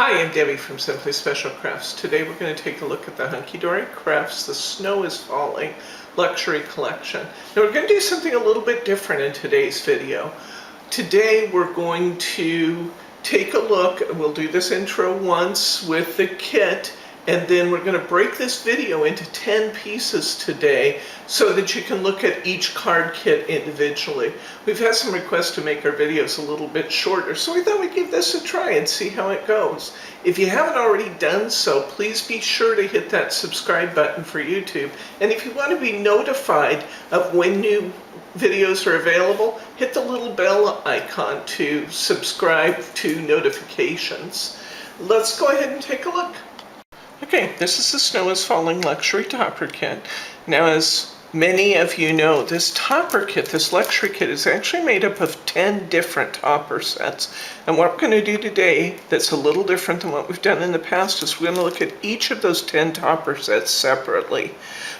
Hi, I'm Debbie from Simply Special Crafts. Today we're going to take a look at the Hunkydory Crafts The Snow is Falling Luxury Collection. Now we're going to do something a little bit different in today's video. Today we're going to take a look, we'll do this intro once with the kit, and then we're going to break this video into 10 pieces today so that you can look at each card kit individually. We've had some requests to make our videos a little bit shorter, so we thought we'd give this a try and see how it goes. If you haven't already done so, please be sure to hit that subscribe button for YouTube. And if you want to be notified of when new videos are available, hit the little bell icon to subscribe to notifications. Let's go ahead and take a look. Okay, this is the Snow is Falling Luxury Topper Kit. Now, as many of you know, this topper kit, this luxury kit, is actually made up of 10 different topper sets. And what we're going to do today that's a little different than what we've done in the past is we're going to look at each of those 10 topper sets separately.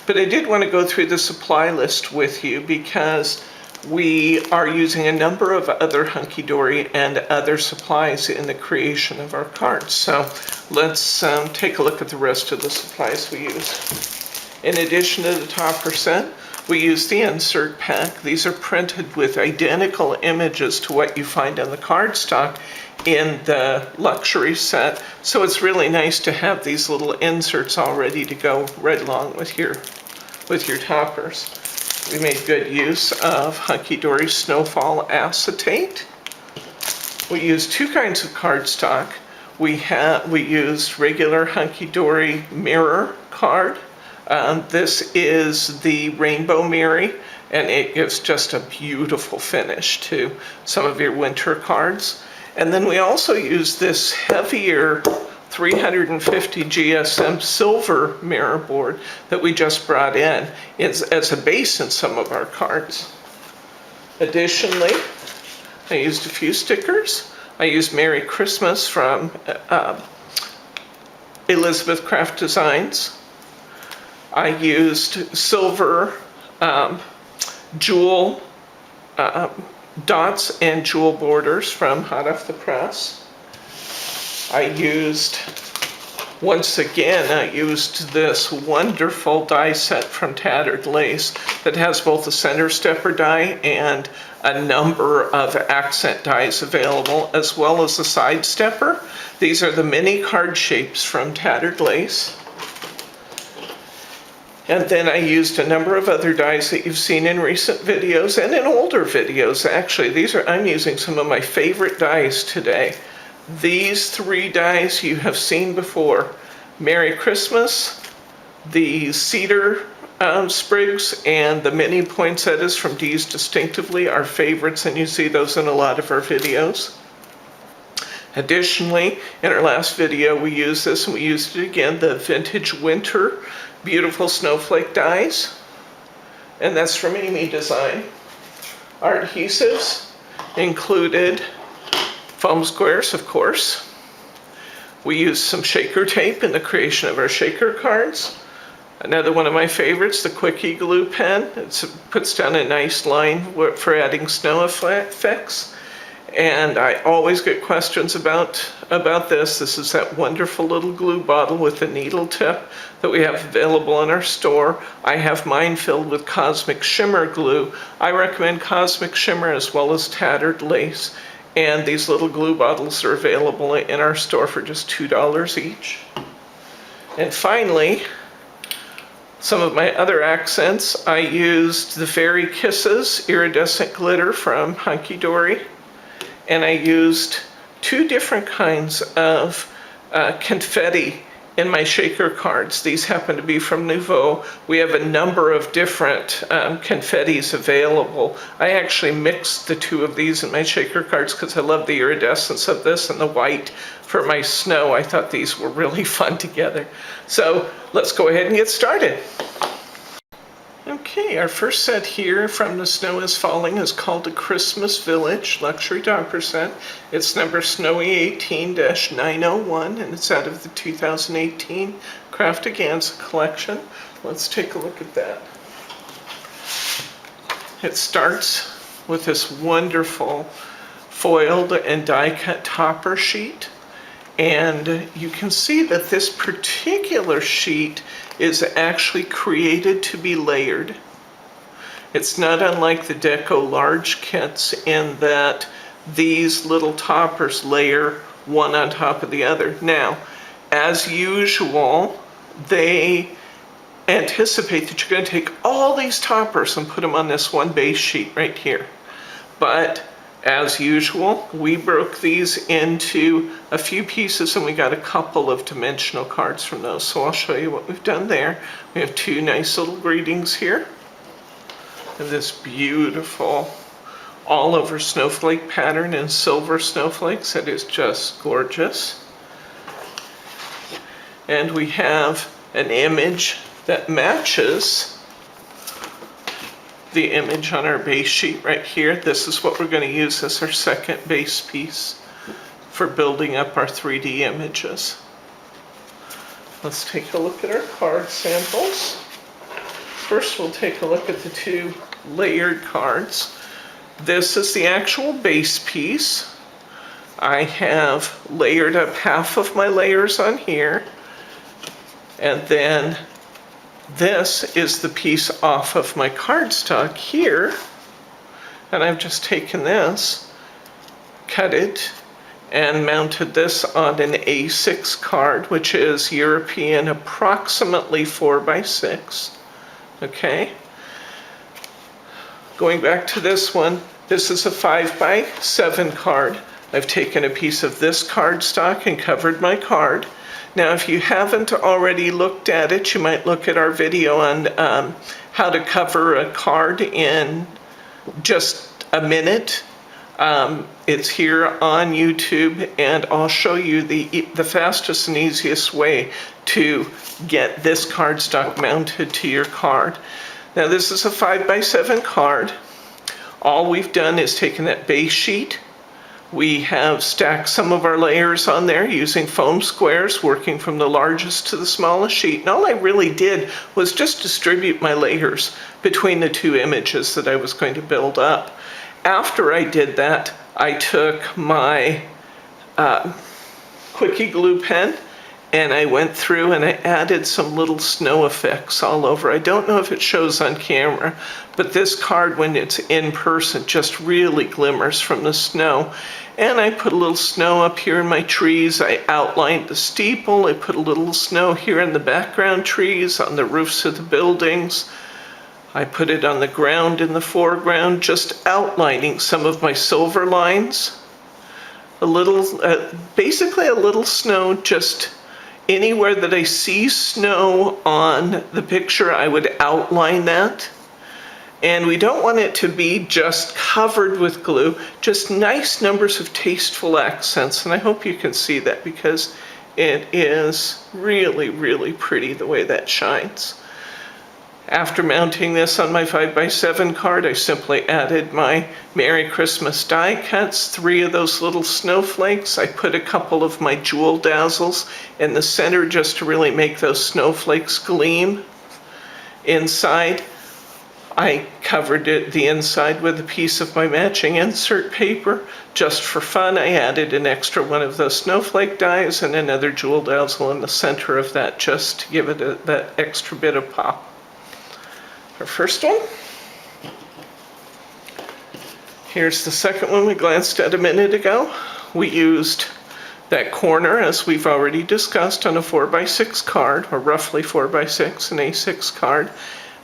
But I did want to go through the supply list with you because we are using a number of other Hunkydory and other supplies in the creation of our cards. So let's take a look at the rest of the supplies we use. In addition to the topper set, we use the insert pack. These are printed with identical images to what you find on the cardstock in the luxury set. So it's really nice to have these little inserts all ready to go right along with your toppers. We made good use of Hunkydory Snowfall Acetate. We used two kinds of cardstock. We used regular Hunkydory mirror card. This is the Rainbow Mary, and it gives just a beautiful finish to some of your winter cards. And then we also used this heavier 350 GSM silver mirror board that we just brought in as a base in some of our cards. Additionally, I used a few stickers. I used Merry Christmas from Elizabeth Craft Designs. I used silver jewel dots and jewel borders from Hot Off the Press. I used this wonderful die set from Tattered Lace that has both a center stepper die and a number of accent dies available, as well as a side stepper. These are the mini card shapes from Tattered Lace. And then I used a number of other dies that you've seen in recent videos and in older videos, actually. I'm using some of my favorite dies today. These three dies you have seen before: Merry Christmas, the cedar sprigs, and the mini poinsettias from D's Distinctively are favorites, and you see those in a lot of our videos. Additionally, in our last video we used this, and we used it again, the Vintage Winter Beautiful Snowflake dies, and that's from Amy Design. Our adhesives included foam squares, of course. We used some shaker tape in the creation of our shaker cards. Another one of my favorites, the Quickie Glue Pen. It puts down a nice line for adding snow effects. And I always get questions about this. This is that wonderful little glue bottle with a needle tip that we have available in our store. I have mine filled with Cosmic Shimmer glue. I recommend Cosmic Shimmer as well as Tattered Lace. And these little glue bottles are available in our store for just $2 each. And finally, some of my other accents. I used the Fairy Kisses iridescent glitter from Hunkydory. And I used two different kinds of confetti in my shaker cards. These happen to be from Nouveau. We have a number of different confettis available. I actually mixed the two of these in my shaker cards because I love the iridescence of this and the white for my snow. I thought these were really fun together. So let's go ahead and get started. Okay, our first set here from The Snow is Falling is called a Christmas Village Luxury Topper Set. It's number Snowy 18-901, and it's out of the 2018 Craftaganza collection. Let's take a look at that. It starts with this wonderful foiled and die-cut topper sheet. And you can see that this particular sheet is actually created to be layered. It's not unlike the Deco large kits in that these little toppers layer one on top of the other. Now, as usual, they anticipate that you're going to take all these toppers and put them on this one base sheet right here. But as usual, we broke these into a few pieces and we got a couple of dimensional cards from those. So I'll show you what we've done there. We have two nice little greetings here. And this beautiful all over snowflake pattern in silver snowflakes. That is just gorgeous. And we have an image that matches the image on our base sheet right here. This is what we're going to use as our second base piece for building up our 3D images. Let's take a look at our card samples. First, we'll take a look at the two layered cards. This is the actual base piece. I have layered up half of my layers on here, and then this is the piece off of my cardstock here, and I've just taken this, cut it, and mounted this on an A6 card, which is European, approximately 4x6. Okay. Going back to this one, this is a 5x7 card. I've taken a piece of this cardstock and covered my card. Now, if you haven't already looked at it, you might look at our video on how to cover a card in just a minute. It's here on YouTube, and I'll show you the fastest and easiest way to get this cardstock mounted to your card. Now, this is a 5x7 card. All we've done is taken that base sheet. We have stacked some of our layers on there using foam squares, working from the largest to the smallest sheet. And all I really did was just distribute my layers between the two images that I was going to build up. After I did that, I took my Quickie Glue Pen and I went through and I added some little snow effects all over. I don't know if it shows on camera, but this card, when it's in person, just really glimmers from the snow. And I put a little snow up here in my trees. I outlined the steeple. I put a little snow here in the background trees, on the roofs of the buildings. I put it on the ground in the foreground, just outlining some of my silver lines. A little, basically a little snow just anywhere that I see snow on the picture, I would outline that. And we don't want it to be just covered with glue, just nice numbers of tasteful accents. And I hope you can see that because it is really, really pretty the way that shines. After mounting this on my 5x7 card, I simply added my Merry Christmas die cuts, 3 of those little snowflakes. I put a couple of my jewel dazzles in the center just to really make those snowflakes gleam. Inside, I covered the inside with a piece of my matching insert paper. Just for fun, I added an extra one of those snowflake dies and another jewel dazzle in the center of that just to give it that extra bit of pop. Our first one. Here's the second one we glanced at a minute ago. We used that corner, as we've already discussed, on a 4x6 card, or roughly 4x6, an A6 card.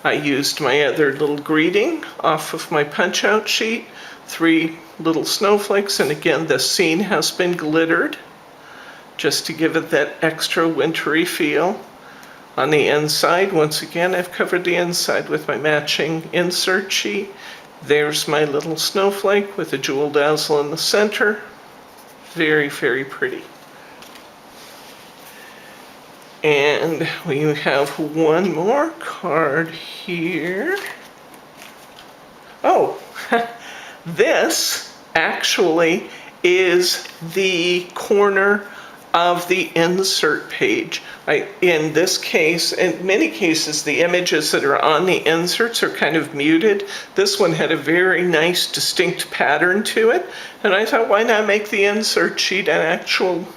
I used my other little greeting off of my punch-out sheet, 3 little snowflakes, and again, the scene has been glittered, just to give it that extra wintry feel. On the inside, once again, I've covered the inside with my matching insert sheet. There's my little snowflake with a jewel dazzle in the center. Very, very pretty. And we have one more card here. Oh, this actually is the corner of the insert page. In this case, in many cases, the images that are on the inserts are kind of muted. This one had a very nice, distinct pattern to it. And I thought, why not make the insert sheet an actual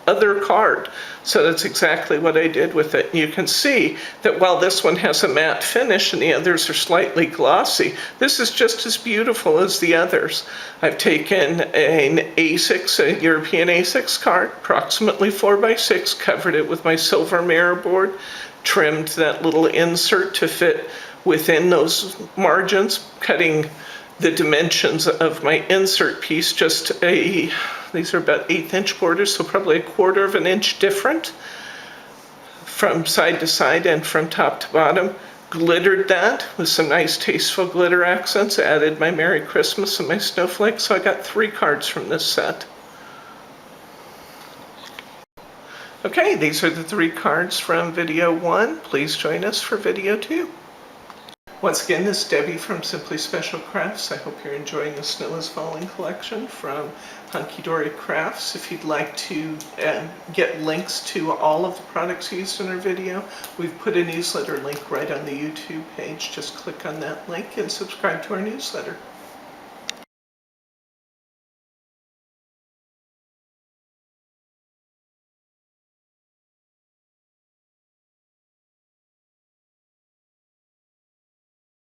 other card. So that's exactly what I did with it. You can see that while this one has a matte finish and the others are slightly glossy, this is just as beautiful as the others. I've taken an A6, a European A6 card, approximately 4x6, covered it with my silver mirror board, trimmed that little insert to fit within those margins, cutting the dimensions of my insert piece these are about 1/8 inch borders, so probably 1/4 of an inch different from side to side and from top to bottom. Glittered that with some nice tasteful glitter accents, added my Merry Christmas and my snowflakes, so I got 3 cards from this set. Okay, these are the 3 cards from video 1. Please join us for video 2. Once again, this is Debbie from Simply Special Crafts. I hope you're enjoying the Snow is Falling collection from Hunkydory Crafts. If you'd like to get links to all of the products used in our video, we've put a newsletter link right on the YouTube page. Just click on that link and subscribe to our newsletter.